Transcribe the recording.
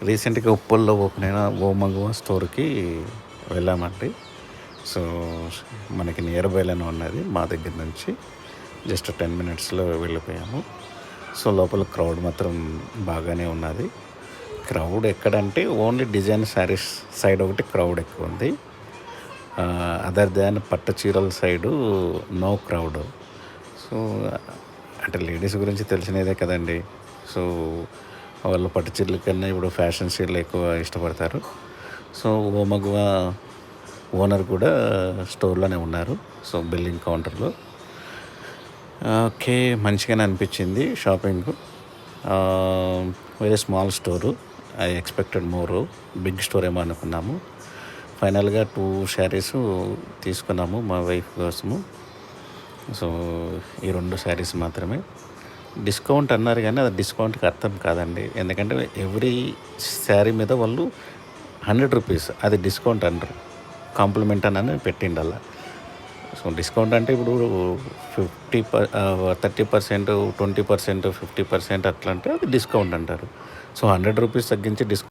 రీసెంట్గా ఉప్పల్లో ఓపెన్ అయిన ఓ మగువ స్టోర్కి వెళ్ళామండి. సో మనకి నియర్ బైలోనే ఉన్నది మా దగ్గర నుంచి. జస్ట్ 10 మినిట్స్లో వెళ్ళిపోయాము. సో లోపల క్రౌడ్ మాత్రం బాగానే ఉన్నది. క్రౌడ్ ఎక్కడంటే ఓన్లీ డిజైన్ శారీస్ సైడ్ ఒకటి క్రౌడ్ ఎక్కువ ఉంది. అదర్ దాన్ పట్టు చీరల సైడు నో క్రౌడ్. సో అంటే లేడీస్ గురించి తెలిసినదే కదండి. సో వాళ్ళు పట్టు చీరల కన్నా ఇప్పుడు ఫ్యాషన్ చీరలు ఎక్కువ ఇష్టపడతారు. సో ఓ మగువ ఓనర్ కూడా స్టోర్లోనే ఉన్నారు. సో బిల్లింగ్ కౌంటర్లో. ఓకే, మంచిగానే అనిపించింది shopping. Very small store. I expected more. Big store ఏమో అనుకున్నాము. ఫైనల్గా 2 శారీస్ తీసుకున్నాము మా వైఫ్ కోసము. సో ఈ 2 శారీస్ మాత్రమే. డిస్కౌంట్ అన్నారు కానీ అది డిస్కౌంట్కి అర్థం కాదండి. ఎందుకంటే ఎవ్రీ శారీ మీద వాళ్ళు 100 రూపీస్ అది డిస్కౌంట్ అనరు, కాంప్లిమెంట్ అని పెట్టిండల్లా. సో డిస్కౌంట్ అంటే ఇప్పుడు 30%, 20%, 50% అట్లా అంటే అది డిస్కౌంట్ అంటారు. సో 100 రూపీస్ తగ్గించి